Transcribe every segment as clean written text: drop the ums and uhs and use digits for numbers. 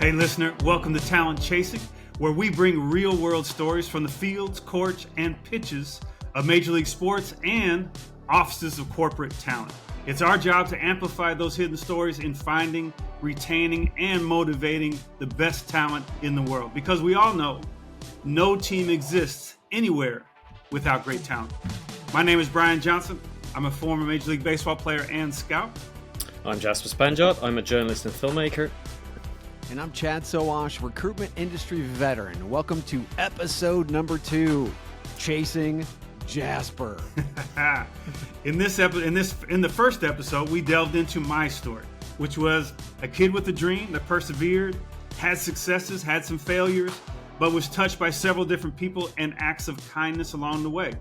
Hey listener, welcome to Talent Chasing, where we bring real-world stories from the fields, courts, and pitches of Major League Sports and offices of corporate talent. It's our job to amplify those hidden stories in finding, retaining, and motivating the best talent in the world. Because we all know no team exists anywhere without great talent. My name is Brian Johnson. I'm a former Major League Baseball player and scout. I'm Jasper Spanjaart. I'm a journalist and filmmaker. And I'm Chad Sowash, recruitment industry veteran. Welcome to episode number 2, Chasing Jasper. In the first episode, we delved into my story, which was a kid with a dream that persevered, had successes, had some failures, but was touched by several different people and acts of kindness along the way.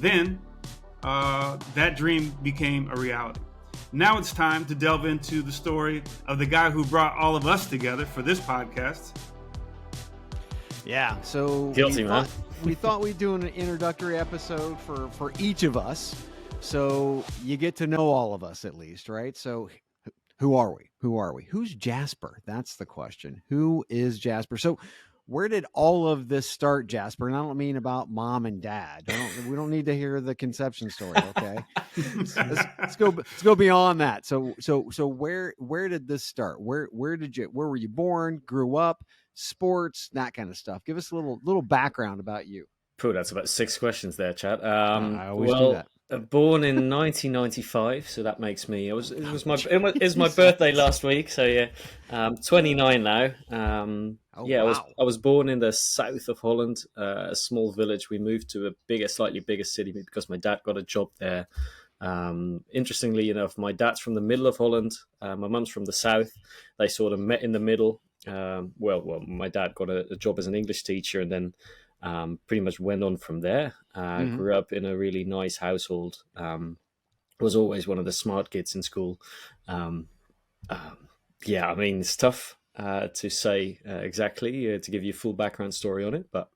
Then that dream became a reality. Now it's time to delve into the story of the guy who brought all of us together for this podcast. Yeah, so we thought we'd do an introductory episode for each of us, so you get to know all of us at least, right? So who are we? Who's Jasper? That's the question. Who is Jasper? So where did all of this start, Jasper? And I don't mean about mom and dad. We don't need to hear the conception story, okay? let's go beyond that. So where did this start? Where were you born? Grew up? Sports? That kind of stuff. Give us a little background about you. Cool, that's about 6 questions there, Chad. I always do that. Born in 1995, so that makes me. It was my birthday last week, so yeah, 29 now. Wow. I was born in the south of Holland, a small village. We moved to a slightly bigger city because my dad got a job there. Interestingly enough, my dad's from the middle of Holland. My mum's from the south. They sort of met in the middle. My dad got a job as an English teacher, and then pretty much went on from there. Grew up in a really nice household. Was always one of the smart kids in school. It's tough to say exactly to give you a full background story on it, but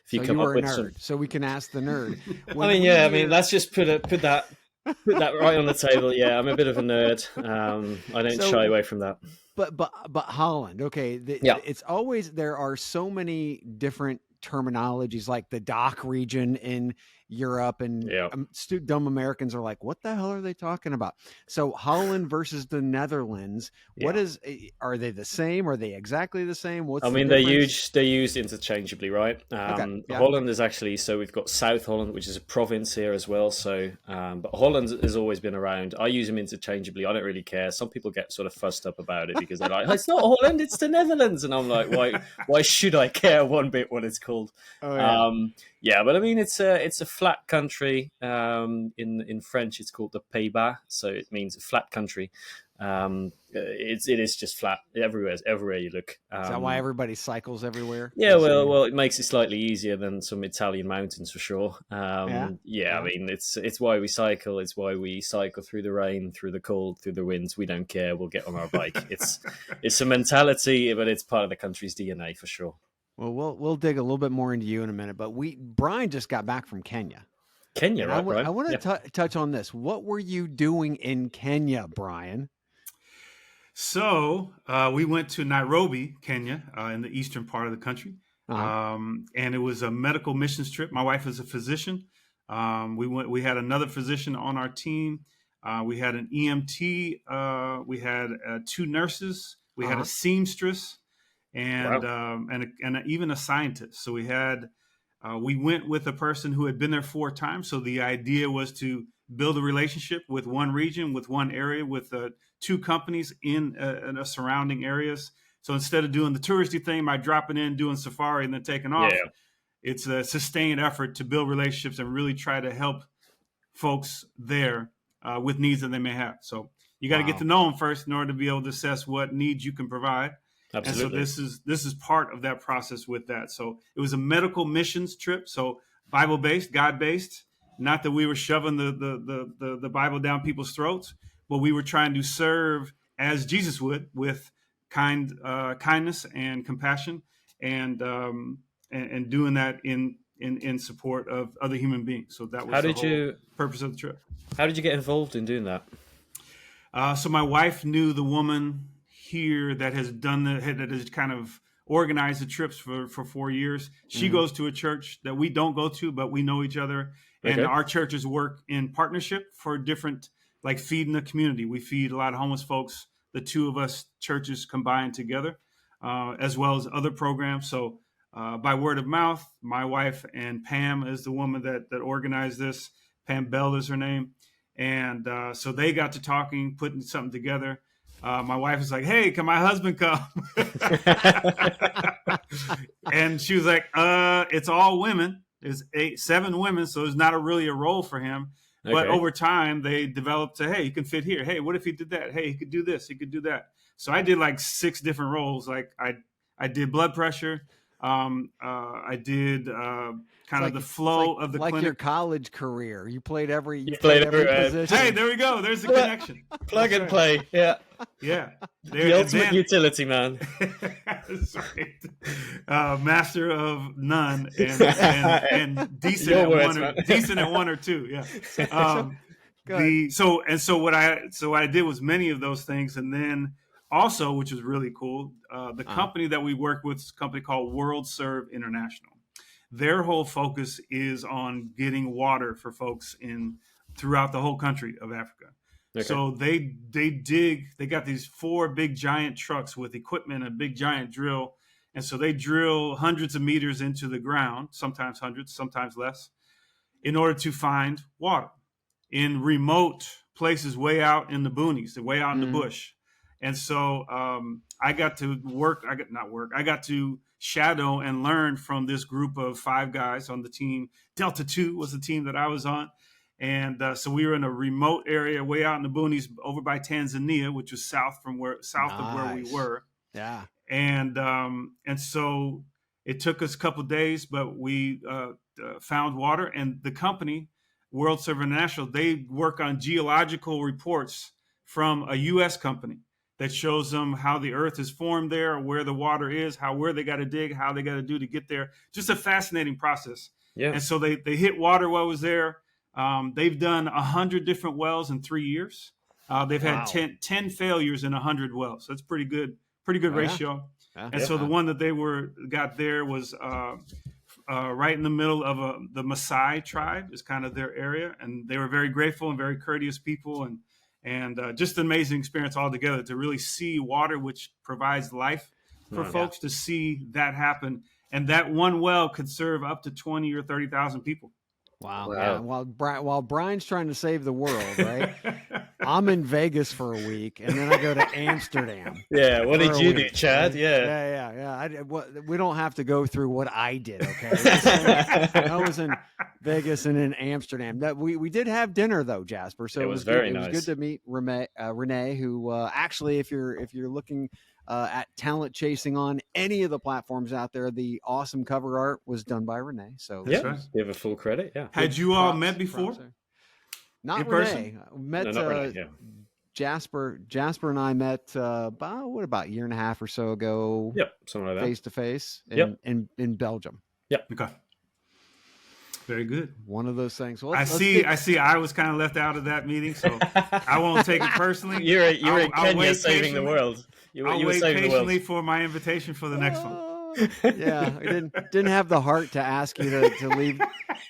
if you so come you up were with a nerd, some, so we can ask the nerd. Let's just put that right on the table. Yeah, I'm a bit of a nerd. I don't shy away from that. But Holland, okay. It's always, there are so many different terminologies, like the DACH region in Europe, and dumb Americans are like, what the hell are they talking about? So Holland versus the Netherlands, are they the same? Are they exactly the same? They're used interchangeably, right? Holland is actually, so we've got South Holland, which is a province here as well. So, but Holland has always been around. I use them interchangeably. I don't really care. Some people get sort of fussed up about it because they're like, it's not Holland, it's the Netherlands. And I'm like, why should I care one bit what it's called? But I mean, it's a flat country. In French, it's called the Pays-Bas, so it means a flat country. It is just flat everywhere you look. Is that why everybody cycles everywhere? Yeah, well, it makes it slightly easier than some Italian mountains for sure. I mean, it's why we cycle. It's why we cycle through the rain, through the cold, through the winds. We don't care. We'll get on our bike. It's a mentality, but it's part of the country's DNA for sure. Well, we'll dig a little bit more into you in a minute, but Brian just got back from Kenya. Right, Brian? I want to touch on this. What were you doing in Kenya, Brian? So we went to Nairobi, Kenya, in the eastern part of the country. And it was a medical missions trip. My wife is a physician. We had another physician on our team. We had an EMT. We had 2 nurses. We had a seamstress. And even a scientist. So we went with a person who had been there 4 times. So the idea was to build a relationship with one region, with one area, with 2 companies in surrounding areas. So instead of doing the touristy thing by dropping in, doing safari, and then taking off, it's a sustained effort to build relationships and really try to help folks there with needs that they may have. So you got to get to know them first in order to be able to assess what needs you can provide. Absolutely. And so this is part of that process with that. So it was a medical missions trip. So Bible-based, God-based. Not that we were shoving the Bible down people's throats, but we were trying to serve as Jesus would, with kindness and compassion, and doing that in support of other human beings. So that was the purpose of the trip. How did you get involved in doing that? So my wife knew the woman here that has done that has kind of organized the trips for 4 years. She goes to a church that we don't go to, but we know each other. And our churches work in partnership for different, like feeding the community. We feed a lot of homeless folks. The two of us churches combined together, as well as other programs. So by word of mouth, my wife and Pam is the woman that organized this. Pam Bell is her name. And so they got to talking, putting something together. My wife was like, "Hey, can my husband come?" And she was like, "It's all women. There's 7 women, so there's not really a role for him." Okay. But over time, they developed to, "Hey, he can fit here. Hey, what if he did that? Hey, he could do this. He could do that." So I did like 6 different roles. Like I did blood pressure. I did kind of the flow of the like clinic. Your college career. You played every position. Hey, there we go. There's the connection. Plug and play. Yeah. Yeah. The ultimate utility man. That's right. Master of none and decent at one or two. Yeah. So what I did was many of those things, and then also, which was really cool, the company that we work with is a company called World Serve International. Their whole focus is on getting water for folks throughout the whole country of Africa. Okay. So they got these 4 big giant trucks with equipment, a big giant drill. And so they drill hundreds of meters into the ground, sometimes hundreds, sometimes less, in order to find water in remote places way out in the boonies, way out in the bush. And so I got to I got to shadow and learn from this group of 5 guys on the team. Delta 2 was the team that I was on. And so we were in a remote area way out in the boonies over by Tanzania, which was south of where we were. Yeah. And so it took us a couple of days, but we found water. And the company, World Serve International, they work on geological reports from a U.S. company that shows them how the earth is formed there, where the water is, where they got to dig, how they got to do to get there. Just a fascinating process. Yeah. And so they hit water while I was there. They've done 100 different wells in 3 years. They've had 10 failures in 100 wells. So that's pretty good ratio. Yeah. And so the one that they got there was right in the middle of the Maasai tribe is kind of their area. And they were very grateful and very courteous people, and just an amazing experience altogether to really see water, which provides life for folks, to see that happen. And that one well could serve up to 20 or 30,000 people. Wow. Yeah. While Brian's trying to save the world, right? I'm in Vegas for a week, and then I go to Amsterdam. Yeah. What did you do, Chad? Yeah. We don't have to go through what I did. Okay. I was in Vegas and in Amsterdam. We did have dinner though, Jasper. So it was very nice. It was good to meet Renee, who actually, if you're looking at talent chasing on any of the platforms out there, the awesome cover art was done by Renee. So yeah, give her full credit. Yeah. Had you all met before? Not Renee. Met Jasper and I met about a year and a half or so ago. Yep, something like that. Face to face in Belgium. Yep. Okay. Very good. One of those things. Well, I see. I was kind of left out of that meeting, so I won't take it personally. You're in Kenya saving the world. I'll wait patiently for my invitation for the next one. Yeah, I didn't have the heart to ask you to leave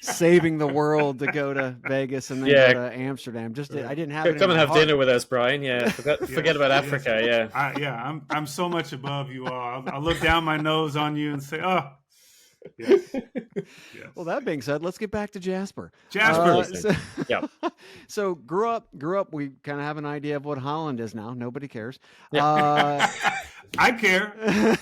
saving the world to go to Vegas and then go to Amsterdam. I didn't have it. Come and have dinner with us, Brian. Yeah, forget about Africa. Yeah, I'm so much above you all. I'll look down my nose on you and say, oh. Yes. Well, that being said, let's get back to Jasper. So grew up. We kind of have an idea of what Holland is now. Nobody cares. Yeah. I care,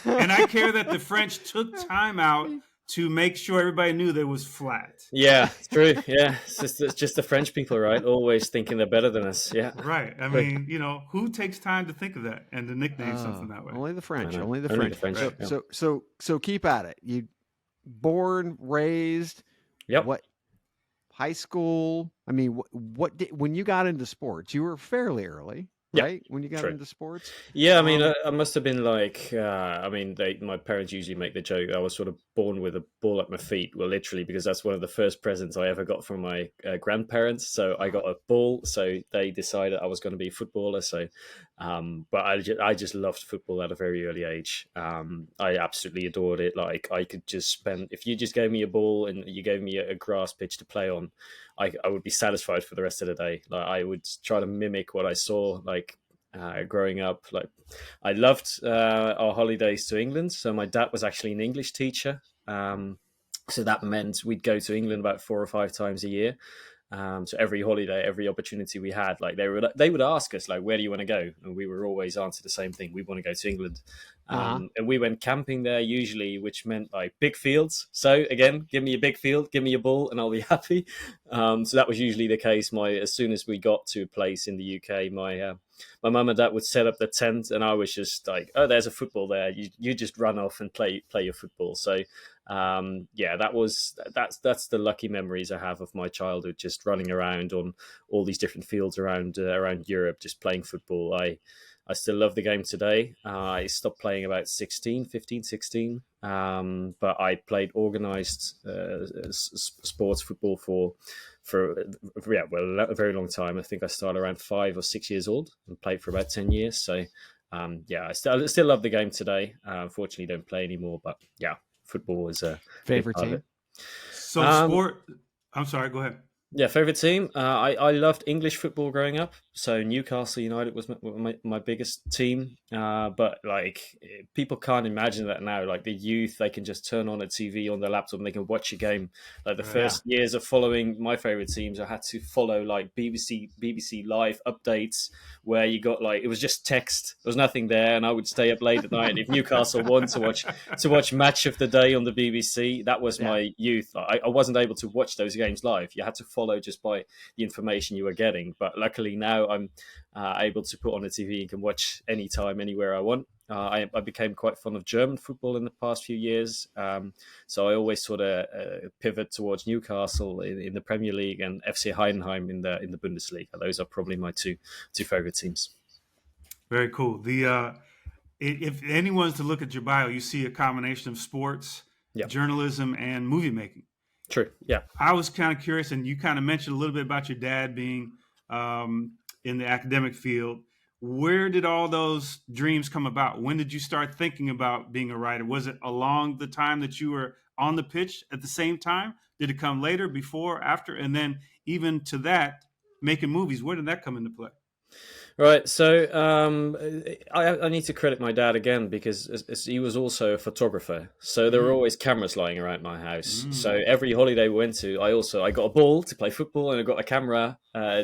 and I care that the French took time out to make sure everybody knew that it was flat. Yeah, it's true. Yeah, it's just the French people, right? Always thinking they're better than us. Yeah, right. I mean, who takes time to think of that and to nickname something that way? Only the French. Only the French. Right. So keep at it. You born, raised. Yep. What? High school. I mean, when you got into sports, you were fairly early. Yeah, right? When you got true. into sports. Yeah, I mean, I must have been like, my parents usually make the joke I was sort of born with a ball at my feet. Well, literally, because that's one of the first presents I ever got from my grandparents. So I got a ball. So they decided I was going to be a footballer. So, but I just loved football at a very early age. I absolutely adored it. Like I could just spend, if you just gave me a ball and you gave me a grass pitch to play on, I would be satisfied for the rest of the day. Like I would try to mimic what I saw, like growing up. Like I loved our holidays to England. So my dad was actually an English teacher. So that meant we'd go to England about 4 or 5 times a year. So every holiday, every opportunity we had, like they would ask us, like, where do you want to go? And we were always answer the same thing: we want to go to England. And we went camping there usually, which meant like big fields. So again, give me a big field, give me a ball, and I'll be happy. So that was usually the case. As soon as we got to a place in the UK, my mum and dad would set up the tent, and I was just like, "Oh, there's a football there. You just run off and play your football." So, that's the lucky memories I have of my childhood, just running around on all these different fields around Europe, just playing football. I still love the game today. I stopped playing about 15, 16. But I played organized sports football for a very long time. I think I started around 5 or 6 years old and played for about 10 years. So, I still love the game today. Unfortunately, don't play anymore. But yeah, football is a Favorite team? So I'm sorry, go ahead. Yeah, favorite team. I loved English football growing up. So Newcastle United was my biggest team. But like people can't imagine that now. Like the youth, they can just turn on a TV on their laptop and they can watch a game. Like the first years of following my favorite teams, I had to follow like BBC Live updates where you got like it was just text. There was nothing there, and I would stay up late at night if Newcastle won to watch Match of the Day on the BBC. That was my youth. I wasn't able to watch those games live. You had to follow just by the information you were getting. But luckily now I'm able to put on a TV and can watch anytime, anywhere I want. I became quite fond of German football in the past few years. So I always sort of pivot towards Newcastle in the Premier League and FC Heidenheim in the Bundesliga. Those are probably my two favorite teams. Very cool. If anyone's to look at your bio, you see a combination of sports, journalism, and movie making. True. Yeah. I was kind of curious, and you kind of mentioned a little bit about your dad being in the academic field. Where did all those dreams come about? When did you start thinking about being a writer? Was it along the time that you were on the pitch at the same time? Did it come later, before, after? And then even to that, making movies, where did that come into play? Right, so I need to credit my dad again because he was also a photographer. So there were always cameras lying around my house. So every holiday we went to, I got a ball to play football and I got a camera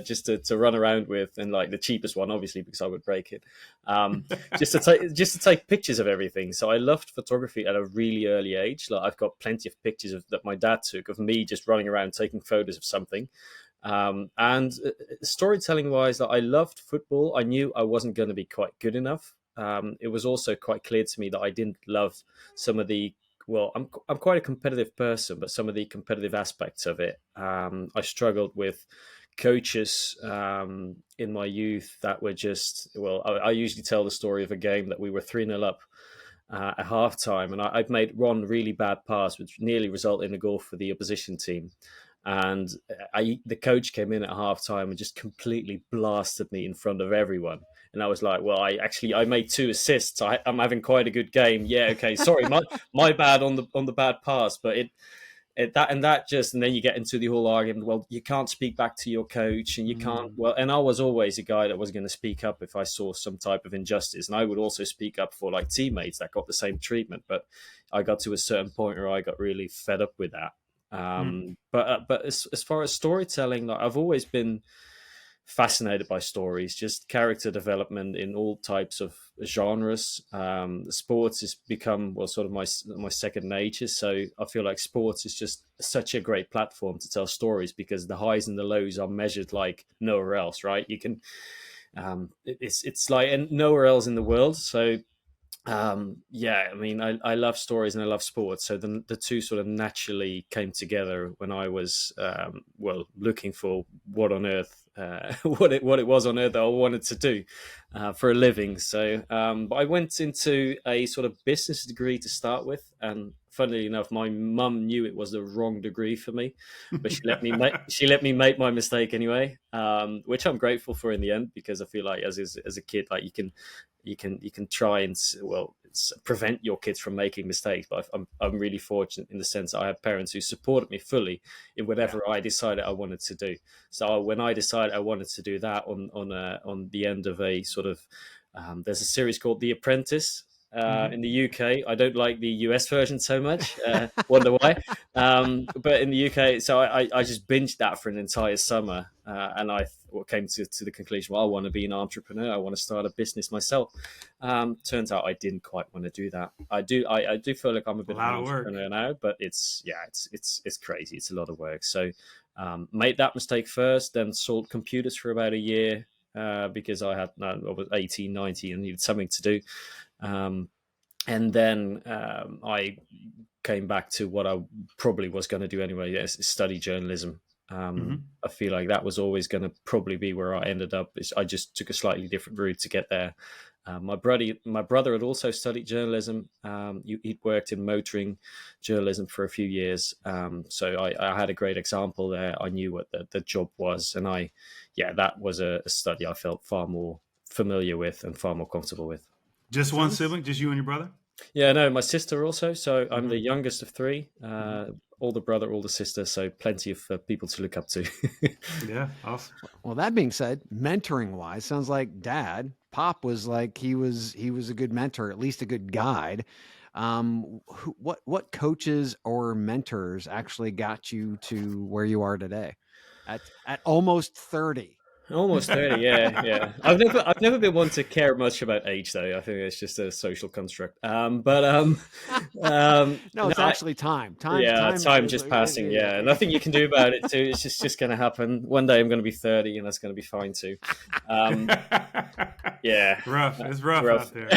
just to run around with, and like the cheapest one, obviously, because I would break it, just to take pictures of everything. So I loved photography at a really early age. Like I've got plenty of pictures that my dad took of me just running around taking photos of something. And storytelling wise, I loved football. I knew I wasn't going to be quite good enough. It was also quite clear to me that I didn't love some of the, I'm quite a competitive person, but some of the competitive aspects of it. I struggled with coaches in my youth that were just, I usually tell the story of a game that we were 3-0 up at halftime, and I'd made one really bad pass, which nearly resulted in a goal for the opposition team. And the coach came in at halftime and just completely blasted me in front of everyone. And I was like, I made 2 assists. I'm having quite a good game. Yeah, okay, sorry, my bad on the bad pass. But and then you get into the whole argument. Well, you can't speak back to your coach, and you can't. Well, and I was always a guy that was going to speak up if I saw some type of injustice, and I would also speak up for like teammates that got the same treatment. But I got to a certain point where I got really fed up with that. But as far as storytelling, like, I've always been fascinated by stories, just character development in all types of genres. Sports has become sort of my second nature. So I feel like sports is just such a great platform to tell stories because the highs and the lows are measured like nowhere else, right? You can, it's like nowhere else in the world. So I mean, I love stories and I love sports. So the two sort of naturally came together when I was, looking for what on earth what it was on earth that I wanted to do for a living. So, but I went into a sort of business degree to start with, and funnily enough, my mum knew it was the wrong degree for me, but she let me make my mistake anyway, which I'm grateful for in the end, because I feel like as a kid, like you can try and prevent your kids from making mistakes. But I'm really fortunate in the sense that I have parents who supported me fully in whatever I decided I wanted to do. So when I decided I wanted to do that on the end of a sort of there's a series called The Apprentice. In the UK, I don't like the US version so much. Wonder why? But in the UK, so I just binged that for an entire summer, and I came to the conclusion, well, I want to be an entrepreneur. I want to start a business myself. Turns out I didn't quite want to do that. I do feel like I'm a bit of an entrepreneur now, but it's crazy. It's a lot of work. So made that mistake first, then sold computers for about a year because I was 18, 19 and needed something to do. And then I came back to what I probably was going to do anyway, study journalism. I feel like that was always going to probably be where I ended up. I just took a slightly different route to get there. My brother had also studied journalism. He'd worked in motoring journalism for a few years. So I had a great example there. I knew what the job was. And that was a study I felt far more familiar with and far more comfortable with. Just one sibling? Just you and your brother? Yeah, no, my sister also. So I'm the youngest of three. Older brother, older sister. So plenty of people to look up to. Yeah, awesome. Well, that being said, mentoring wise, sounds like Dad, Pop was like he was a good mentor, at least a good guide. What coaches or mentors actually got you to where you are today, at almost 30? Almost 30, yeah. I've never been one to care much about age, though. I think it's just a social construct. No, it's actually time. Time just passing. Yeah, nothing you can do about it too. It's just going to happen. One day I'm going to be 30, and that's going to be fine too. Yeah, it's rough out there.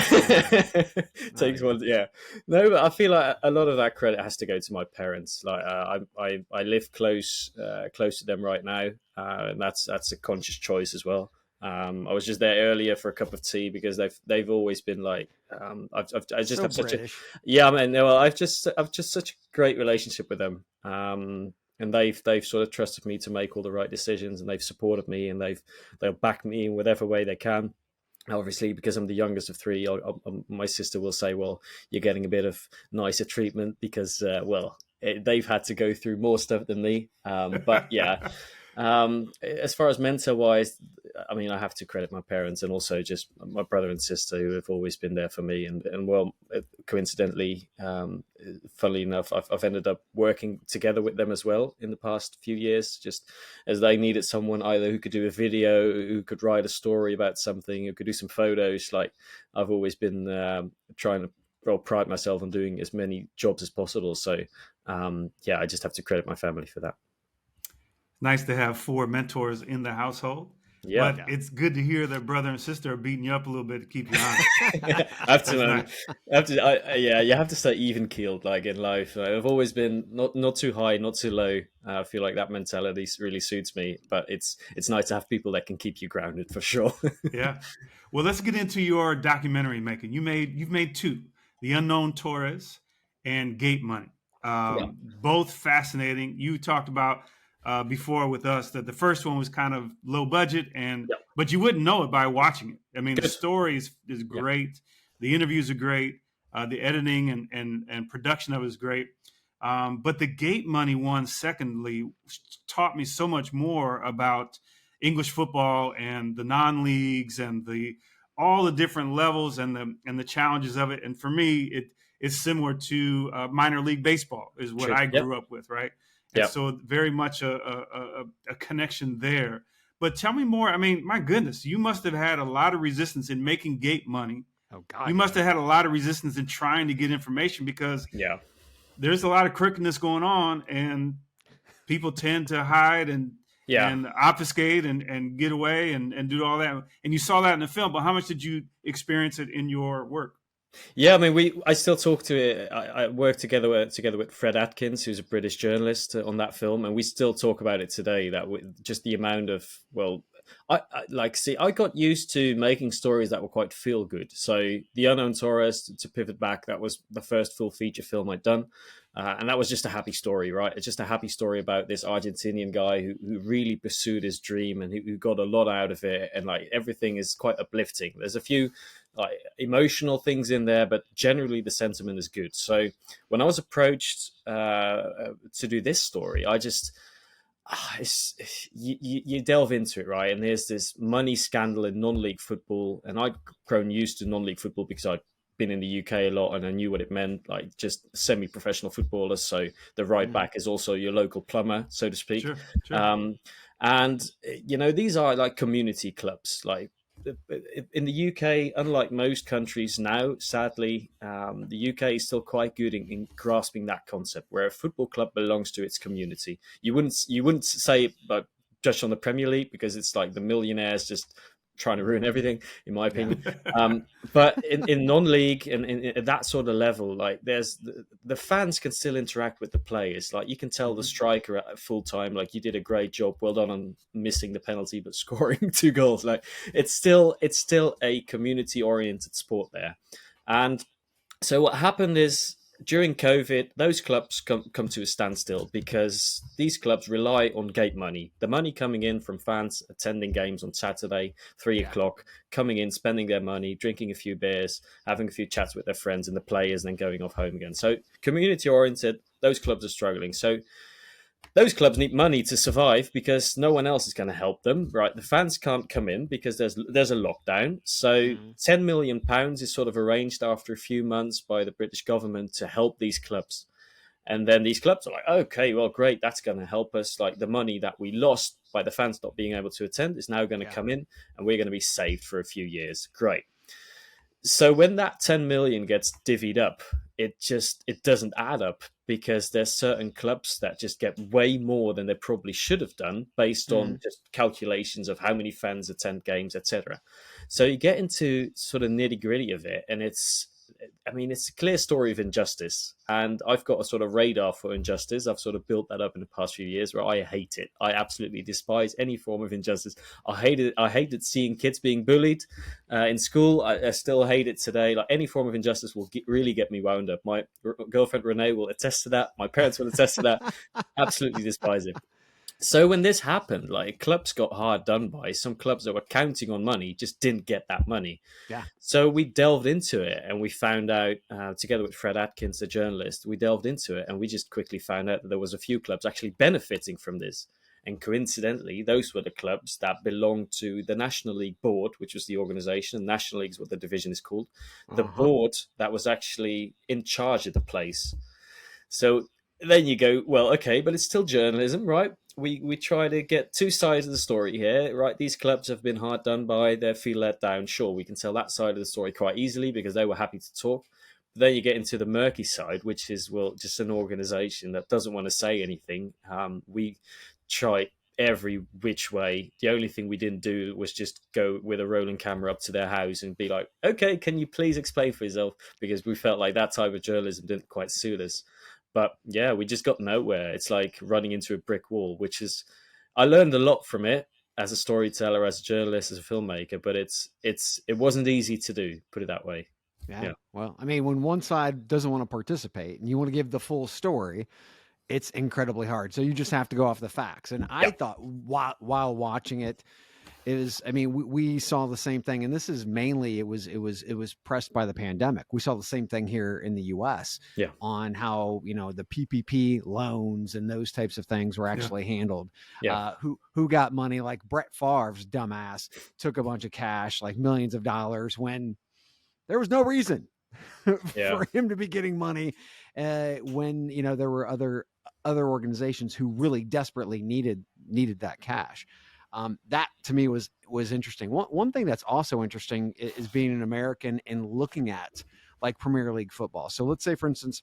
Takes one. Yeah, no, but I feel like a lot of that credit has to go to my parents. Like I live close to them right now. And that's a conscious choice as well. I was just there earlier for a cup of tea because they've always been like I just have such British. I've just such a great relationship with them. And they've sort of trusted me to make all the right decisions, and they've supported me, and they'll back me in whatever way they can. Obviously, because I'm the youngest of three, my sister will say, "Well, you're getting a bit of nicer treatment because they've had to go through more stuff than me." But yeah. As far as mentor wise, I mean, I have to credit my parents and also just my brother and sister who have always been there for me. And coincidentally, funnily enough, I've ended up working together with them as well in the past few years, just as they needed someone either who could do a video, who could write a story about something, who could do some photos. Like I've always been trying to pride myself on doing as many jobs as possible. So I just have to credit my family for that. Nice to have 4 mentors in the household. Yeah, but it's good to hear that brother and sister are beating you up a little bit to keep you honest. You have to stay even keeled, like in life. I've always been not too high, not too low. I feel like that mentality really suits me. But it's nice to have people that can keep you grounded for sure. Yeah. Well, let's get into your documentary making. You've made 2, The Unknown Torres and Gate Money. Both fascinating. You talked about before with us that the first one was kind of low budget, but you wouldn't know it by watching it. I mean, the story is great. The interviews are great. The editing and production of it is great. But the Gate Money one, secondly, taught me so much more about English football and the non-leagues and all the different levels and the challenges of it. And for me, it's similar to minor league baseball is what I grew up with, right? And so very much a connection there. But tell me more. I mean, my goodness, you must have had a lot of resistance in making Gate Money. Oh, God. You must have had a lot of resistance in trying to get information because there's a lot of crookedness going on, and people tend to hide and obfuscate and get away and do all that. And you saw that in the film, but how much did you experience it in your work? Yeah, I mean, I still talk to it. I work together with Fred Atkins, who's a British journalist on that film, and we still talk about it today. That just the amount of I got used to making stories that were quite feel good. So the Unknown Torres, to pivot back, that was the first full feature film I'd done. And that was just a happy story, right? It's just a happy story about this Argentinian guy who really pursued his dream and who got a lot out of it. And like everything is quite uplifting. There's a few like emotional things in there, but generally the sentiment is good. So when I was approached to do this story, I just you delve into it, right? And there's this money scandal in non-league football, and I'd grown used to non-league football because I'd been in the UK a lot and I knew what it meant, like just semi-professional footballers. So the right back is also your local plumber, so to speak. Sure, sure. And these are like community clubs. Like in the UK, unlike most countries now, sadly, the UK is still quite good in grasping that concept, where a football club belongs to its community. You wouldn't say it, but just on the Premier League, because it's like the millionaires just trying to ruin everything, in my opinion. But in non-league and in that sort of level, like there's the fans can still interact with the players. Like you can tell the striker at full time, like you did a great job, well done on missing the penalty but scoring 2 goals. Like it's still a community oriented sport there. And so what happened is, during COVID, those clubs come to a standstill because these clubs rely on gate money. The money coming in from fans attending games on Saturday, 3:00, coming in, spending their money, drinking a few beers, having a few chats with their friends and the players, and then going off home again. So community-oriented, those clubs are struggling. So those clubs need money to survive because no one else is going to help them, right? The fans can't come in because there's a lockdown. So £10 million is sort of arranged after a few months by the British government to help these clubs. And then these clubs are like, okay, well, great, that's going to help us. Like the money that we lost by the fans not being able to attend is now going to come in, and we're going to be saved for a few years. Great. So when that 10 million gets divvied up, it doesn't add up, because there's certain clubs that just get way more than they probably should have done based on just calculations of how many fans attend games, etc. So you get into sort of nitty gritty of it, and it's a clear story of injustice. And I've got a sort of radar for injustice. I've sort of built that up in the past few years, where I hate it. I absolutely despise any form of injustice. I hate it. I hated seeing kids being bullied in school. I still hate it today. Like any form of injustice will really get me wound up. My girlfriend Renee will attest to that. My parents will attest to that. Absolutely despise it. So when this happened, like clubs got hard done by. Some clubs that were counting on money just didn't get that money. Yeah. So we delved into it, and we found out, together with Fred Atkins, the journalist, we delved into it, and we just quickly found out that there was a few clubs actually benefiting from this. And coincidentally, those were the clubs that belonged to the National League Board, which was the organization. National League is what the division is called. The board that was actually in charge of the place. So then you go, well, okay, but it's still journalism, right? We try to get two sides of the story here, right? These clubs have been hard done by, they feel let down. Sure, we can tell that side of the story quite easily because they were happy to talk. But then you get into the murky side, which is, well, just an organization that doesn't want to say anything. We try every which way. The only thing we didn't do was just go with a rolling camera up to their house and be like, okay, can you please explain for yourself? Because we felt like that type of journalism didn't quite suit us. But yeah, we just got nowhere. It's like running into a brick wall, which is, I learned a lot from it as a storyteller, as a journalist, as a filmmaker, but it wasn't easy to do, put it that way. Yeah. Well, I mean, when one side doesn't want to participate and you want to give the full story, it's incredibly hard. So you just have to go off the facts. And I thought while watching it, we saw the same thing, and this is mainly it was pressed by the pandemic. We saw the same thing here in the U.S. On how the PPP loans and those types of things were actually handled. Who got money? Like Brett Favre's dumbass took a bunch of cash, like millions of dollars, when there was no reason for him to be getting money. When there were other organizations who really desperately needed that cash. That to me was interesting. One thing that's also interesting is being an American and looking at like Premier League football. So let's say, for instance,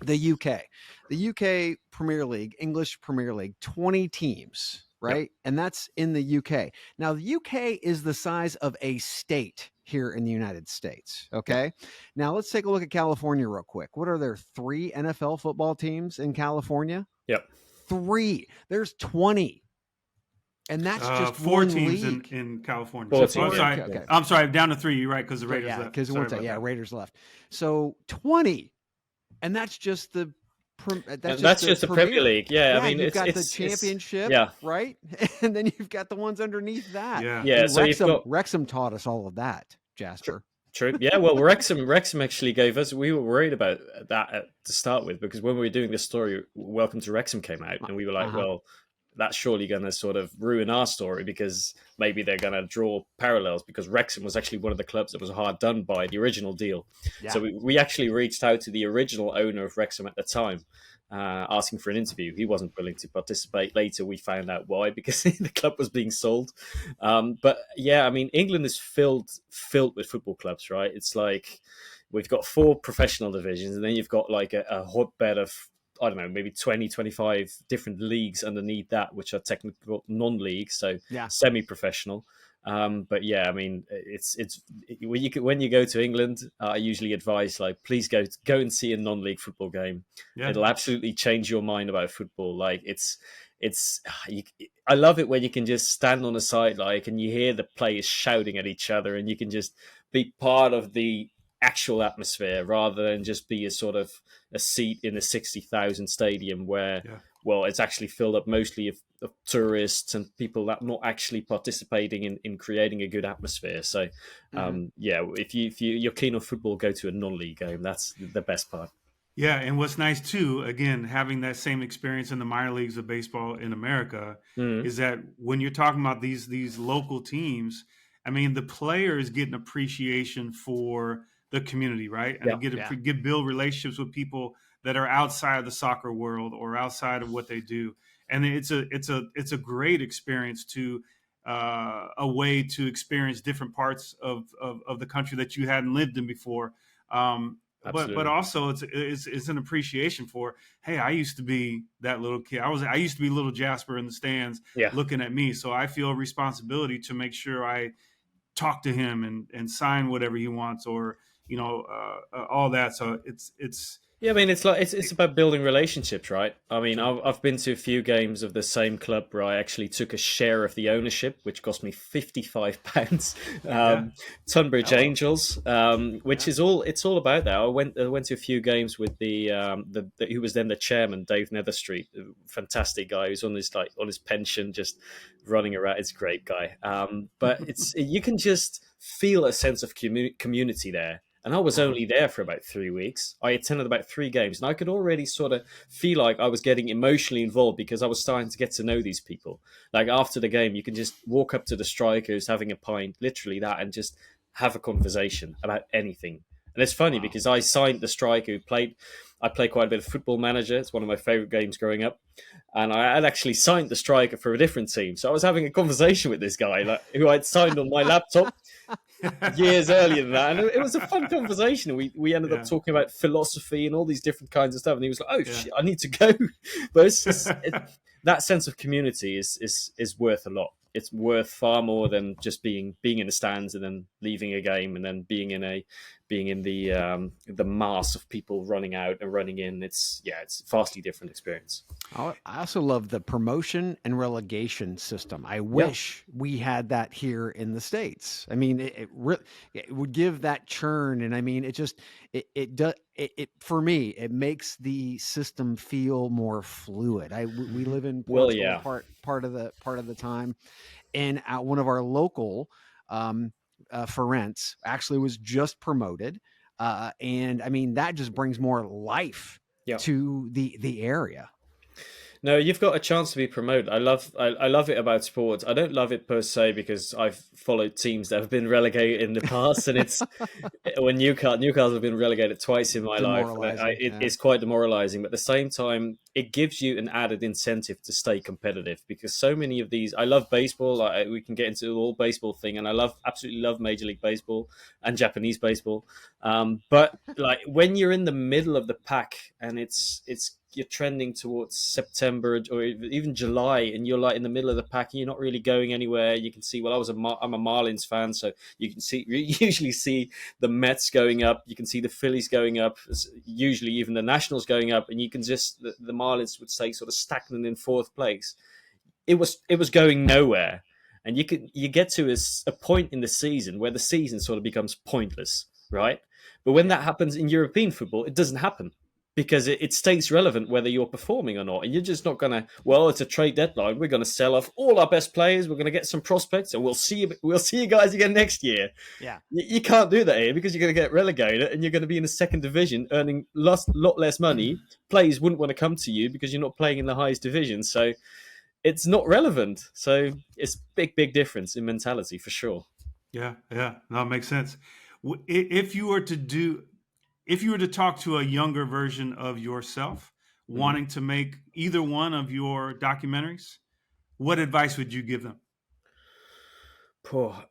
the UK Premier League, English Premier League, 20 teams, right? And that's in the UK. Now the UK is the size of a state here in the United States. Okay. Now let's take a look at California real quick. What are there? 3 NFL football teams in California? Yep. 3. There's 20. And that's just 4 one teams league. in California. 4 So, teams, okay. I'm sorry, down to 3. You're right, because the Raiders left. Because that. Raiders left. So 20, and that's just the that's just the Premier League. Yeah, I mean, you've got the championship, right? And then you've got the ones underneath that. Yeah. So Wrexham taught us all of that, Jasper. True. Yeah. Well, Wrexham actually gave us. We were worried about that to start with, because when we were doing this story, Welcome to Wrexham came out, and we were like, well, that's surely going to sort of ruin our story, because maybe they're going to draw parallels, because Wrexham was actually one of the clubs that was hard done by the original deal. Yeah. So we actually reached out to the original owner of Wrexham at the time, asking for an interview. He wasn't willing to participate. Later, we found out why, because the club was being sold. But yeah, I mean, England is filled with football clubs, right? It's like we've got 4 professional divisions, and then you've got like a hotbed of, I don't know, maybe 20, 25 different leagues underneath that, which are technical non-league, so semi-professional. But yeah, I mean, it's when you go to England, I usually advise, like, please go and see a non-league football game. Yeah. It'll absolutely change your mind about football. Like I love it when you can just stand on the side, like, and you hear the players shouting at each other, and you can just be part of the actual atmosphere rather than just be a sort of a seat in a 60,000 stadium where, well, it's actually filled up mostly of tourists and people that are not actually participating in creating a good atmosphere. So, if you're keen on football, go to a non-league game. That's the best part. Yeah, and what's nice too, again, having that same experience in the minor leagues of baseball in America, is that when you're talking about these local teams, I mean, the players get an appreciation for the community, right? And get build relationships with people that are outside of the soccer world or outside of what they do. And it's a great experience to a way to experience different parts of the country that you hadn't lived in before. But also it's an appreciation for, hey, I used to be that little kid. I used to be little Jasper in the stands looking at me. So I feel a responsibility to make sure I talk to him and sign whatever he wants, or all that. So it's I mean, it's like it's about building relationships, right? I mean, I've been to a few games of the same club where I actually took a share of the ownership, which cost me £55. Tunbridge Angels, which is all about that. I went to a few games with the who was then the chairman, Dave Netherstreet, a fantastic guy who's on his pension, just running around. It's a great guy, but you can just feel a sense of community there. And I was only there for about 3 weeks. I attended about 3 games, and I could already sort of feel like I was getting emotionally involved because I was starting to get to know these people. Like after the game, you can just walk up to the striker who's having a pint, literally that, and just have a conversation about anything. And it's funny because I signed the striker who played. I play quite a bit of Football Manager. It's one of my favorite games growing up. And I had actually signed the striker for a different team. So I was having a conversation with this guy who I'd signed on my laptop years earlier than that. And it was a fun conversation. We ended up talking about philosophy and all these different kinds of stuff. And he was like, oh, shit, I need to go. But that sense of community is worth a lot. It's worth far more than just being in the stands and then leaving a game and then being in the mass of people running out and running in. It's a vastly different experience. I also love the promotion and relegation system. I wish we had that here in the States. I mean, it would give that churn, and I mean, it for me, it makes the system feel more fluid. We live in Portugal part of the time, and one of our local Ferentz actually was just promoted, and I mean that just brings more life to the area. No, you've got a chance to be promoted. I love it about sports. I don't love it per se because I've followed teams that have been relegated in the past, and it's when Newcastle have been relegated twice in my life. It's quite demoralizing, but at the same time, it gives you an added incentive to stay competitive because so many of these. I love baseball. We can get into the whole baseball thing, and I absolutely love Major League Baseball and Japanese baseball. But like when you're in the middle of the pack, and it's you're trending towards September or even July, and you're like in the middle of the pack, and you're not really going anywhere. You can see, well, I'm a Marlins fan, so you usually see the Mets going up, you can see the Phillies going up, usually even the Nationals going up, and you can just the Marlins would say sort of stagnant in fourth place. It was going nowhere, and you get to a point in the season where the season sort of becomes pointless, right? But when that happens in European football, it doesn't happen, because it stays relevant whether you're performing or not. And you're just not going to, well, it's a trade deadline, we're going to sell off all our best players, we're going to get some prospects, and we'll see you guys again next year. Yeah. You can't do that here, because you're going to get relegated and you're going to be in the second division earning a lot less money. Players wouldn't want to come to you because you're not playing in the highest division. So it's not relevant. So it's big difference in mentality for sure. Yeah. No, it makes sense. If you were to talk to a younger version of yourself, wanting to make either one of your documentaries, what advice would you give them?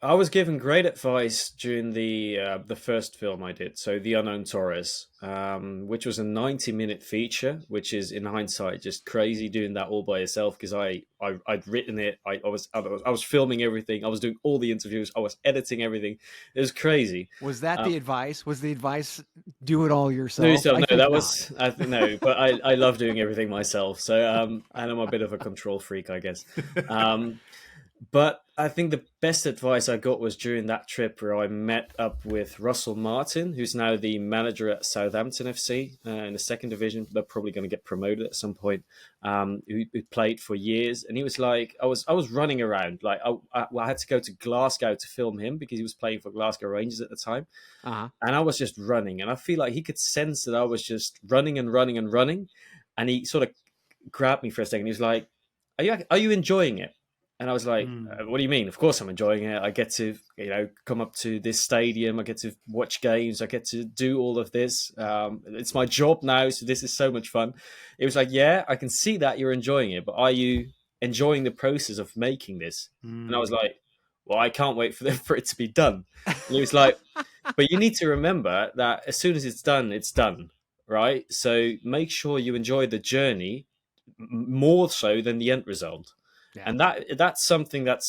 I was given great advice during the first film I did, so The Unknown Torres, which was a 90-minute feature, which is in hindsight just crazy doing that all by yourself, because I'd written it, I was filming everything, I was doing all the interviews, I was editing everything. It was crazy. Was that the advice? Was the advice do it all yourself? No, but I love doing everything myself. So and I'm a bit of a control freak, I guess. But I think the best advice I got was during that trip where I met up with Russell Martin, who's now the manager at Southampton FC in the second division. They're probably going to get promoted at some point. Who played for years, and he was like, I was running around, like I had to go to Glasgow to film him because he was playing for Glasgow Rangers at the time, and I was just running, and I feel like he could sense that I was just running, and he sort of grabbed me for a second. He was like, "Are you enjoying it?" And I was like, what do you mean? Of course I'm enjoying it. I get to, come up to this stadium. I get to watch games. I get to do all of this. It's my job now, so this is so much fun. It was like, yeah, I can see that you're enjoying it, but are you enjoying the process of making this? And I was like, well, I can't wait for it to be done. And he was like, but you need to remember that as soon as it's done, right? So make sure you enjoy the journey more so than the end result. Yeah. And that's something that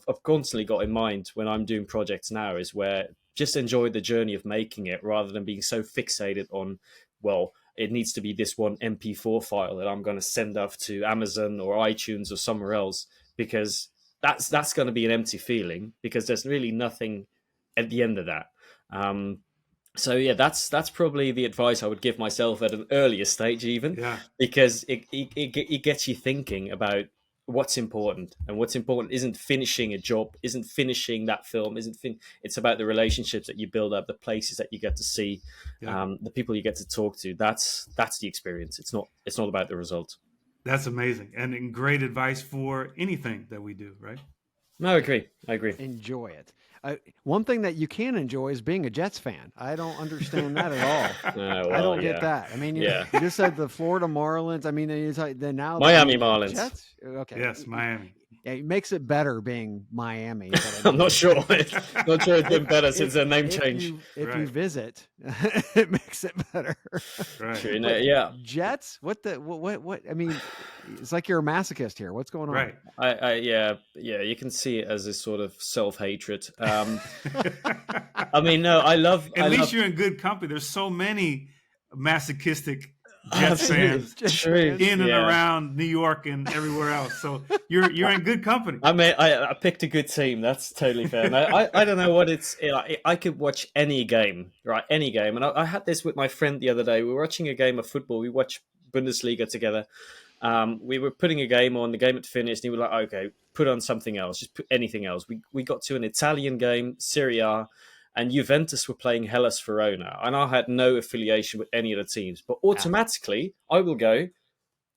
I've constantly got in mind when I'm doing projects now, is where just enjoy the journey of making it rather than being so fixated on, well, it needs to be this one MP4 file that I'm going to send off to Amazon or iTunes or somewhere else, because that's going to be an empty feeling, because there's really nothing at the end of that. So yeah, that's probably the advice I would give myself at an earlier stage, even, because it gets you thinking about what's important, and what's important isn't finishing a job, isn't finishing that film, it's about the relationships that you build up, the places that you get to see, the people you get to talk to. That's the experience. It's not about the result. That's amazing, and great advice for anything that we do, right? No, I agree. Enjoy it. One thing that you can enjoy is being a Jets fan. I don't understand that at all. I don't get that. I mean, you just said the Florida Marlins. I mean, then now Miami Marlins. Jets? Okay. Yes, Miami. Yeah, it makes it better being Miami. But I'm not sure. Not sure it's been better since their name change. If you visit, it makes it better. Right. True, yeah. Jets? What? I mean, it's like you're a masochist here. What's going on? Right. Yeah. You can see it as a sort of self-hatred. I mean, no, I love. At least you're in good company. There's so many masochistic Jets fans in and around New York and everywhere else. So you're in good company. I mean, I picked a good team. That's totally fair. And I don't know what it's. I could watch any game, right? Any game. And I had this with my friend the other day. We were watching a game of football. We watched Bundesliga together. We were putting a game on. The game had finished. And he was like, "Okay, put on something else. Just put anything else." We got to an Italian game, Serie A. And Juventus were playing Hellas Verona, and I had no affiliation with any of the teams. But automatically, I will go,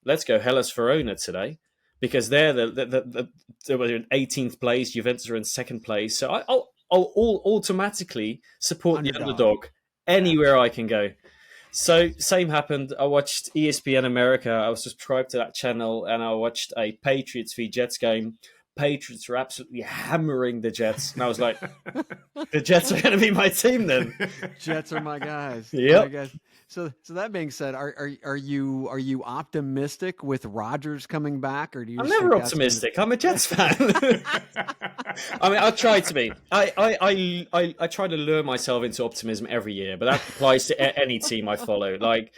let's go Hellas Verona today, because they're they were in 18th place. Juventus are in second place, so I'll automatically support the underdog anywhere I can go. So same happened. I watched ESPN America. I was subscribed to that channel, and I watched a Patriots v Jets game. Patriots are absolutely hammering the Jets. And I was like, the Jets are going to be my team then. Jets are my guys. Yep. So that being said, are you optimistic with Rodgers coming back, or do you? I'm never optimistic. I'm a Jets fan. I mean, I try to be. I try to lure myself into optimism every year, but that applies to any team I follow. Like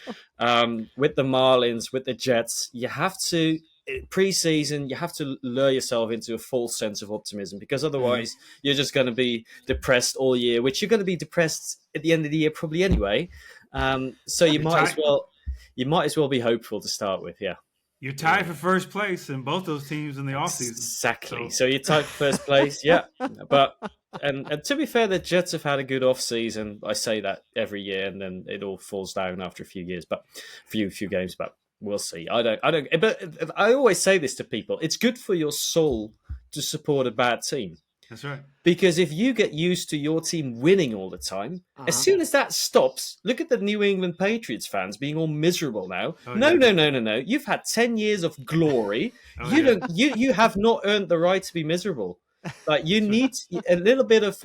with the Marlins, with the Jets, you have to. Pre-season, you have to lure yourself into a false sense of optimism, because otherwise you're just going to be depressed all year, which you're going to be depressed at the end of the year probably anyway. So you might as well be hopeful to start with. Yeah, you're tied for first place in both those teams in the offseason. Exactly. So you're tied for first place. Yeah, but and to be fair, the Jets have had a good offseason. I say that every year, and then it all falls down after a few years, but few games, but. We'll see. I don't. But I always say this to people: it's good for your soul to support a bad team. That's right. Because if you get used to your team winning all the time, as soon as that stops, look at the New England Patriots fans being all miserable now. No. You've had 10 years of glory. You have not earned the right to be miserable. Like you need a little bit of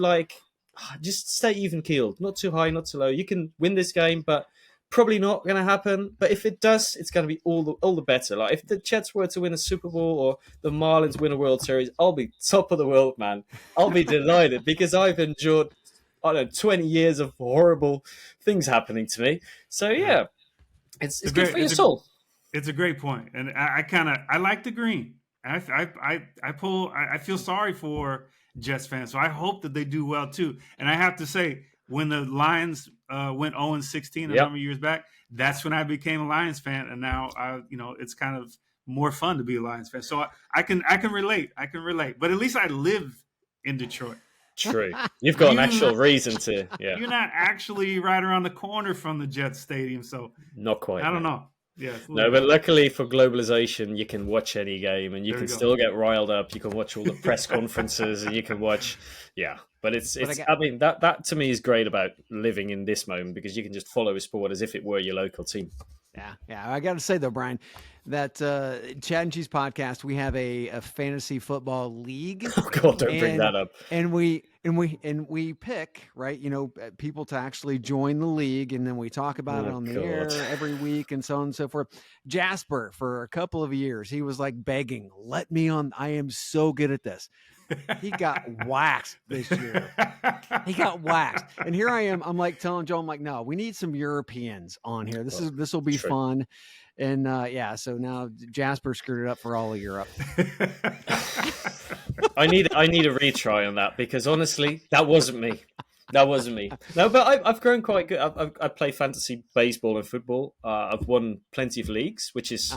just stay even keeled, not too high, not too low. You can win this game, but. Probably not going to happen, but if it does, it's going to be all the better. Like if the Jets were to win a Super Bowl or the Marlins win a World Series, I'll be top of the world, man. I'll be delighted because I've endured, 20 years of horrible things happening to me. So yeah, it's good for your soul. It's a great point, and I like the green. I feel sorry for Jets fans, so I hope that they do well too. And I have to say, when the Lions went 0-16 a number of years back, that's when I became a Lions fan, and now it's kind of more fun to be a Lions fan. So I can relate. But at least I live in Detroit. True. You've got an actual reason to. Yeah. You're not actually right around the corner from the Jets stadium, so not quite. I don't know. Yeah. No, but luckily for globalization, you can watch any game, and you can still get riled up. You can watch all the press conferences, and you can watch. Yeah. But I mean, that to me is great about living in this moment, because you can just follow a sport as if it were your local team. Yeah. I got to say though, Brian, that Chad and Cheese podcast, we have a fantasy football league. Oh God, don't bring that up. And we pick, right, people to actually join the league, and then we talk about it on the air every week and so on and so forth. Jasper, for a couple of years, he was like begging, let me on. I am so good at this. He got waxed this year. And here I am. I'm like telling Joe, I'm like, no, we need some Europeans on here. This will be fun. And so now Jasper screwed it up for all of Europe. I need a retry on that, because honestly, that wasn't me. No, but I've grown quite good. I play fantasy baseball and football. I've won plenty of leagues, which is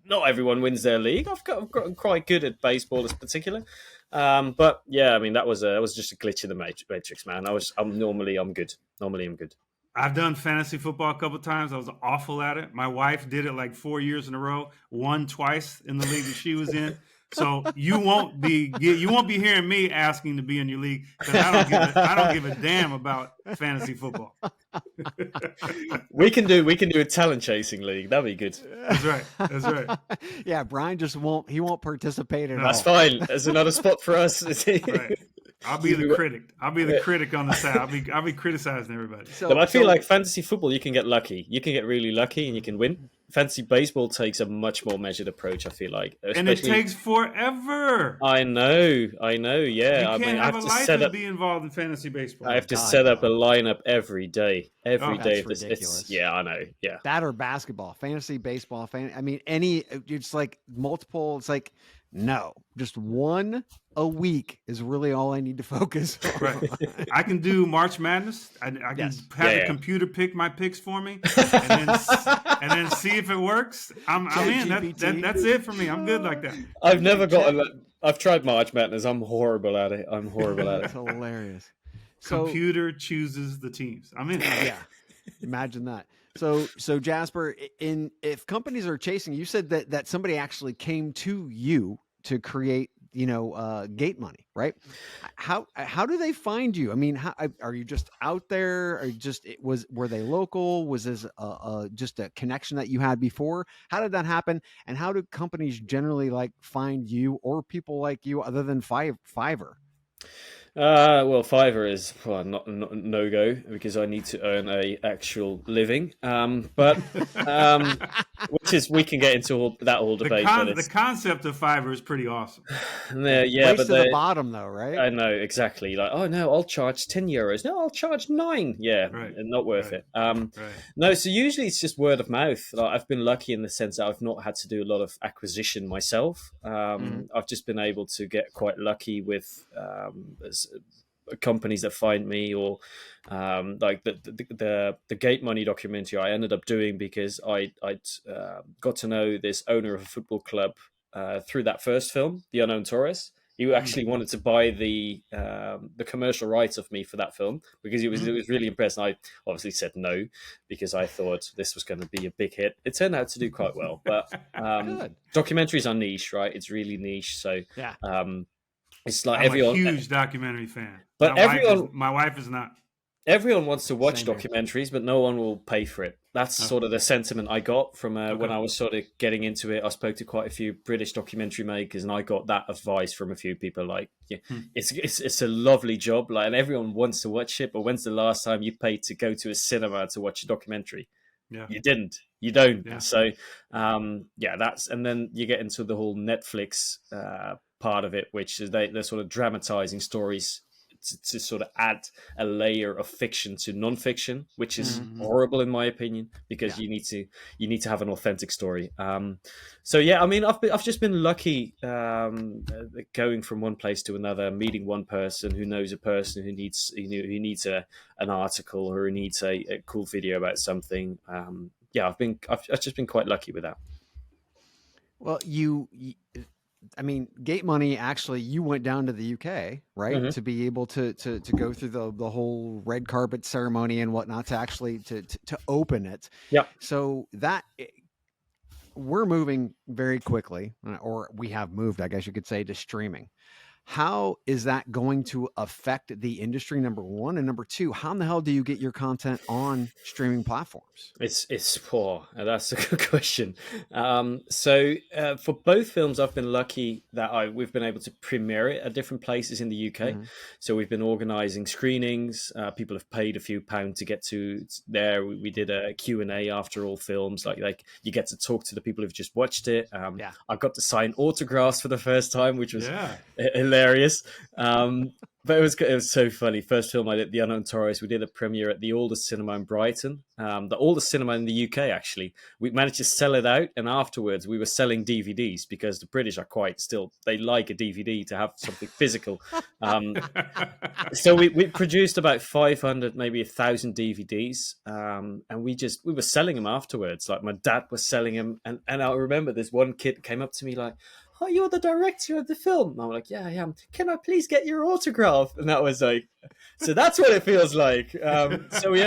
not everyone wins their league. I've gotten quite good at baseball in particular. But yeah, I mean that was just a glitch in the matrix, man. I'm normally good. I've done fantasy football a couple of times. I was awful at it. My wife did it like 4 years in a row, won twice in the league that she was in. So you won't be hearing me asking to be in your league, because I don't give a damn about fantasy football. We can do a talent chasing league. That'd be good. That's right. Yeah, Brian just won't participate at all. That's fine. There's another spot for us. Right. I'll be the critic. I'll be the critic on the side. I'll be criticizing everybody. So I feel like fantasy football, you can get lucky. You can get really lucky and you can win. Fantasy baseball takes a much more measured approach, I feel like. And it takes forever. I know, yeah. You can't have a life and be involved in fantasy baseball. I have to set up a lineup every day. Every day. That's ridiculous. Yeah, I know, yeah. That or basketball, fantasy baseball, it's like multiple, it's like, no, just one a week is really all I need to focus on. Right. I can do March Madness. I can have the computer pick my picks for me, and then see if it works. I'm in. That's it for me. I'm good like that. I've tried March Madness. I'm horrible at it. It's hilarious. Computer chooses the teams. I'm in. Yeah. Imagine that. So Jasper, if companies are chasing, you said that somebody actually came to you to create gate money, right? How do they find you? I mean, how, are you just out there? Or were they local? Was this just a connection that you had before? How did that happen? And how do companies generally like find you or people like you other than Fiverr? Well, Fiverr is not no go because I need to earn a actual living. But which is we can get into that whole debate. The concept of Fiverr is pretty awesome. Yeah, but to the bottom though, right? I know exactly. Like, oh no, I'll charge €10. No, I'll charge 9. Yeah, right. Not worth right. it. Right. No, so usually it's just word of mouth. Like, I've been lucky in the sense that I've not had to do a lot of acquisition myself. I've just been able to get quite lucky with companies that find me, or like the Gate Money documentary I ended up doing because I'd got to know this owner of a football club through that first film, The Unknown Torres. He actually wanted to buy the commercial rights of me for that film because he was really impressed. And I obviously said no because I thought this was going to be a big hit. It turned out to do quite well, but documentaries are niche, right? It's really niche, so yeah. It's like I'm a huge documentary fan, but my wife is not. Everyone wants to watch documentaries, but no one will pay for it. That's sort of the sentiment I got from when I was sort of getting into it. I spoke to quite a few British documentary makers, and I got that advice from a few people. Like, it's a lovely job, like, and everyone wants to watch it. But when's the last time you paid to go to a cinema to watch a documentary? Yeah. You didn't. You don't. Yeah. So, that's, and then you get into the whole Netflix part of it, which is they're sort of dramatizing stories to sort of add a layer of fiction to non-fiction, which is horrible in my opinion, because you need to have an authentic story. So yeah, I mean, I've just been lucky going from one place to another, meeting one person who knows a person who needs an article, or who needs a cool video about something. I've just been quite lucky with that. Well, I mean, Gate Money, actually, you went down to the UK, right? To be able to go through the whole red carpet ceremony and whatnot, to actually to open it. Yeah. So that we're moving very quickly, or we have moved, I guess you could say, to streaming. How is that going to affect the industry, number one? And number two, how in the hell do you get your content on streaming platforms? It's poor. That's a good question. So for both films, I've been lucky that we've been able to premiere it at different places in the UK. So we've been organising screenings. People have paid a few pounds to get to there. We did a Q&A after all films. Like you get to talk to the people who've just watched it. I got to sign autographs for the first time, which was hilarious. But it was so funny. First film I did, The Unknown Torres, we did a premiere at the oldest cinema in Brighton, the oldest cinema in the UK, actually. We managed to sell it out, and afterwards we were selling DVDs because the British are they like a DVD to have something physical. So we produced about 500, maybe 1,000 DVDs, and we were selling them afterwards. Like, my dad was selling them, and I remember this one kid came up to me like, "Oh, you're the director of the film." And I'm like, "Yeah, I am. Can I please get your autograph?" And that was like, so that's what it feels like. So we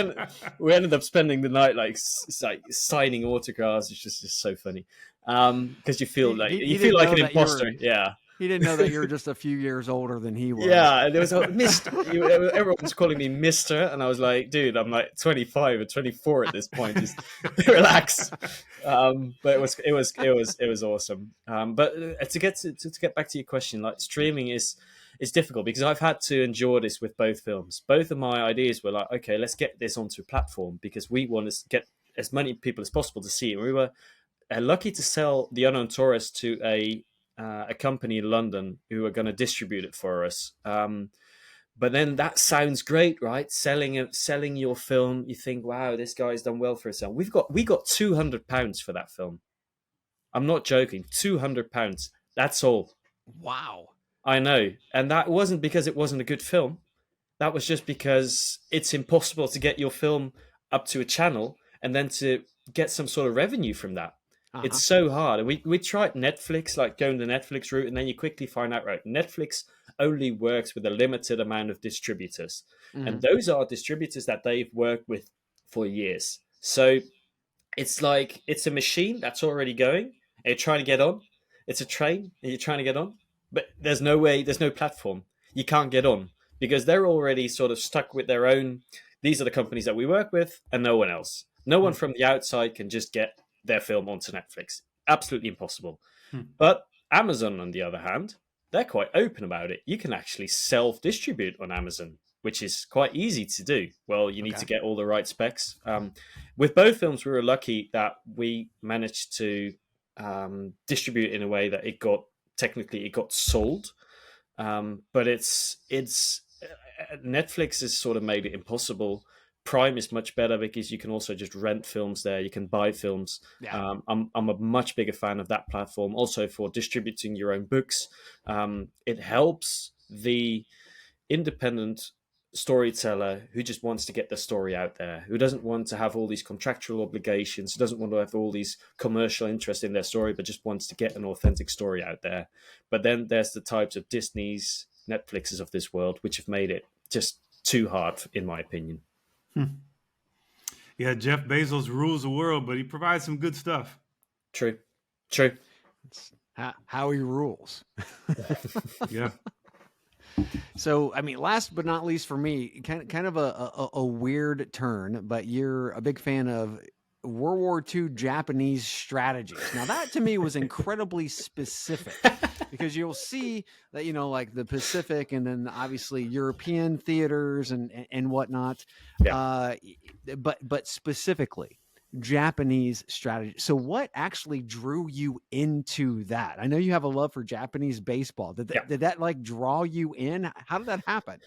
ended up spending the night like signing autographs. It's just so funny because you feel like an imposter. Yeah. He didn't know that you were just a few years older than he was. Yeah, and there was everyone's calling me Mister, and I was like, dude, I'm like 25 or 24 at this point. Just relax. But it was awesome. But to get back to your question, like, streaming is difficult because I've had to endure this with both films. Both of my ideas were like, okay, let's get this onto a platform because we want to get as many people as possible to see it. And we were lucky to sell The Unknown Torres to a company in London who are going to distribute it for us. But then that sounds great, right? Selling your film, you think, wow, this guy's done well for himself. We got £200 for that film. I'm not joking. £200. That's all. Wow. I know. And that wasn't because it wasn't a good film. That was just because it's impossible to get your film up to a channel and then to get some sort of revenue from that. It's so hard. And we tried Netflix, like going the Netflix route, and then you quickly find out, right, Netflix only works with a limited amount of distributors. And those are distributors that they've worked with for years. So it's like, it's a machine that's already going, and you're trying to get on. It's a train, and you're trying to get on. but there's no way, there's no platform. You can't get on because they're already sort of stuck with their own. These are the companies that we work with, and no one else. No one from the outside can just get their film onto Netflix. Absolutely impossible. But Amazon, on the other hand, they're quite open about it. You can actually self-distribute on Amazon, which is quite easy to do. Well, you need to get all the right specs. With both films, we were lucky that we managed to distribute in a way that it got sold. But it's Netflix has sort of made it impossible. Prime is much better because you can also just rent films there. You can buy films. Yeah. I'm a much bigger fan of that platform. Also for distributing your own books, it helps the independent storyteller who just wants to get the story out there, who doesn't want to have all these contractual obligations, who doesn't want to have all these commercial interest in their story, but just wants to get an authentic story out there. But then there's the types of Disney's, Netflixes of this world, which have made it just too hard, in my opinion. Yeah, Jeff Bezos rules the world, but he provides some good stuff. True. It's how he rules. Yeah. So, I mean, last but not least for me, kind of a weird turn, but you're a big fan of World War II Japanese strategies. Now, that to me was incredibly specific because you'll see that, like the Pacific and then obviously European theaters and whatnot. Yeah. But specifically Japanese strategy. So what actually drew you into that? I know you have a love for Japanese baseball. Did that like draw you in? How did that happen?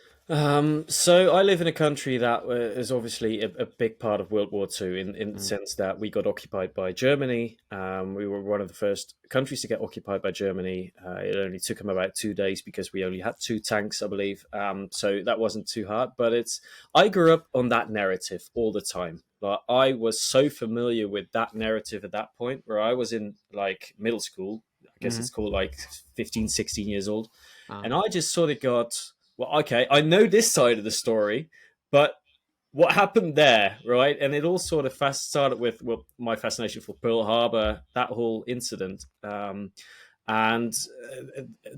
So I live in a country that is obviously a big part of World War II in the sense that we got occupied by Germany. We were one of the first countries to get occupied by Germany. It only took them about 2 days because we only had 2 tanks, I believe. So that wasn't too hard, but I grew up on that narrative all the time. Like, I was so familiar with that narrative at that point where I was in like middle school. I guess it's called like 15, 16 years old. And I just sort of got, well, okay, I know this side of the story, but what happened there, right? And it all sort of started with my fascination for Pearl Harbor, that whole incident. And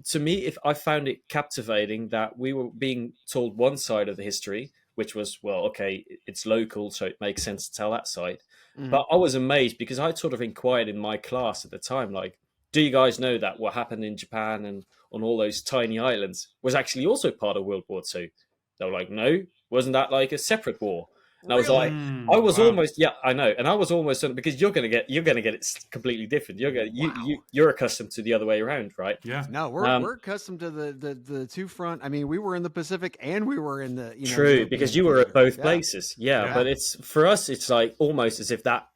to me, I found it captivating that we were being told one side of the history, which was, well, okay, it's local, so it makes sense to tell that side. But I was amazed because I sort of inquired in my class at the time, like, do you guys know that what happened in Japan and on all those tiny islands was actually also part of World War II? They were like, no, wasn't that like a separate war? And I was like, I was almost, yeah, I know. And I was almost, because you're going to get it completely different. You're accustomed to the other way around, right? Yeah. No, we're accustomed to the two front. I mean, we were in the Pacific and we were in the, True, because you were at both places. Yeah. But for us, it's like almost as if that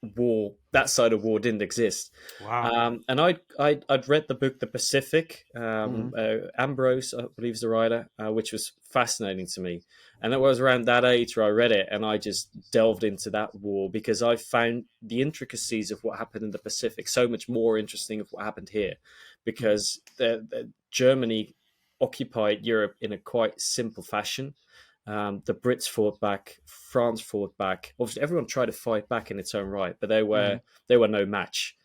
side of war didn't exist. Wow. And I'd read the book, The Pacific, Ambrose, I believe is the writer, which was fascinating to me. And it was around that age where I read it, and I just delved into that war because I found the intricacies of what happened in the Pacific so much more interesting of what happened here, because Germany occupied Europe in a quite simple fashion. The Brits fought back, France fought back. Obviously, everyone tried to fight back in its own right, but they were no match.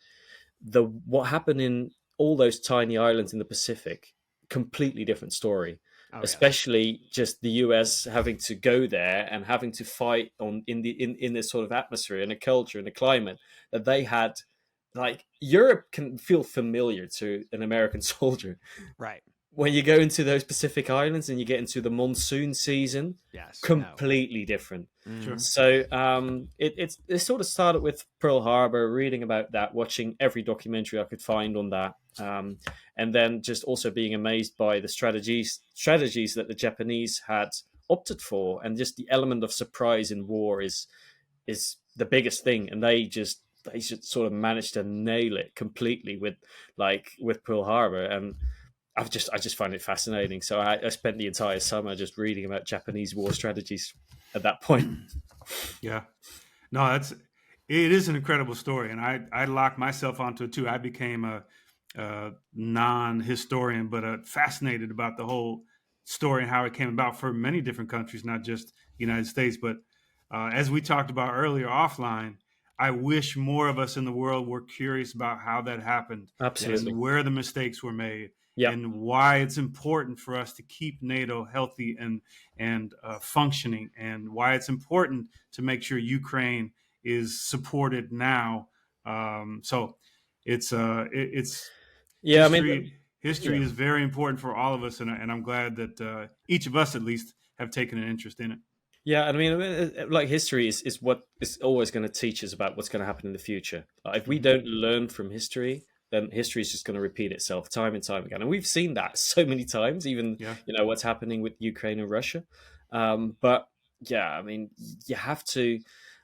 What happened in all those tiny islands in the Pacific, completely different story. Especially just the US having to go there and having to fight in this sort of atmosphere and a culture and a climate that they had. Like, Europe can feel familiar to an American soldier, right? When you go into those Pacific Islands and you get into the monsoon season, completely different. Sure. So it sort of started with Pearl Harbor, reading about that, watching every documentary I could find on that, and then just also being amazed by the strategies that the Japanese had opted for, and just the element of surprise in war is the biggest thing, and they just sort of managed to nail it completely with Pearl Harbor, and I just find it fascinating. So I spent the entire summer just reading about Japanese war strategies at that point. Yeah, no, it is an incredible story, and I locked myself onto it too. I became a non-historian, but fascinated about the whole story and how it came about for many different countries, not just the United States. But as we talked about earlier offline, I wish more of us in the world were curious about how that happened. Absolutely. And where the mistakes were made. Yep. And why it's important for us to keep NATO healthy and functioning, and why it's important to make sure Ukraine is supported now. So it's yeah, history is very important for all of us, and I'm glad that each of us at least have taken an interest in it. Yeah, I mean, like history is what is always going to teach us about what's going to happen in the future. If we don't learn from history, then history is just going to repeat itself time and time again. And we've seen that so many times, even, what's happening with Ukraine and Russia. But yeah, I mean, you have to,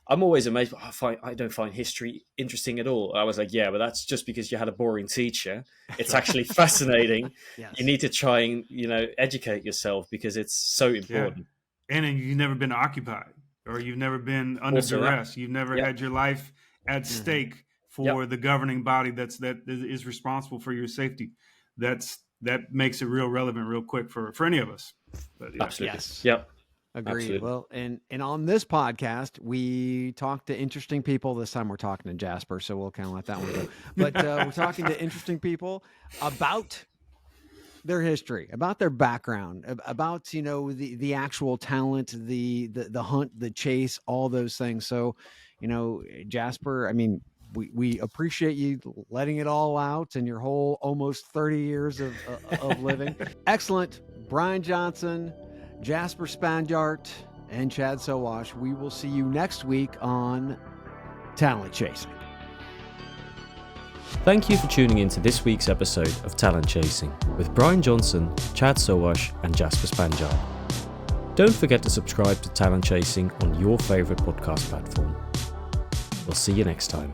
I'm always amazed. I don't find history interesting at all. I was like, yeah, but that's just because you had a boring teacher. It's actually fascinating. Yes. You need to try and, educate yourself because it's so important. Yeah. And you've never been occupied, or you've never been under duress. You've never had your life at stake for the governing body that is responsible for your safety. That makes it real relevant real quick for any of us. But, Absolutely. Yes. Yep. Agreed. Absolutely. Well, and on this podcast, we talk to interesting people. This time we're talking to Jasper, so we'll kind of let that one go. But we're talking to interesting people about their history, about their background, about the actual talent, the hunt, the chase, all those things. So, Jasper, I mean, we appreciate you letting it all out and your whole almost 30 years of living. Excellent. Brian Johnson, Jasper Spanjaart, and Chad Sowash. We will see you next week on Talent Chasing. Thank you for tuning in to this week's episode of Talent Chasing with Brian Johnson, Chad Sowash, and Jasper Spanjaart. Don't forget to subscribe to Talent Chasing on your favorite podcast platform. We'll see you next time.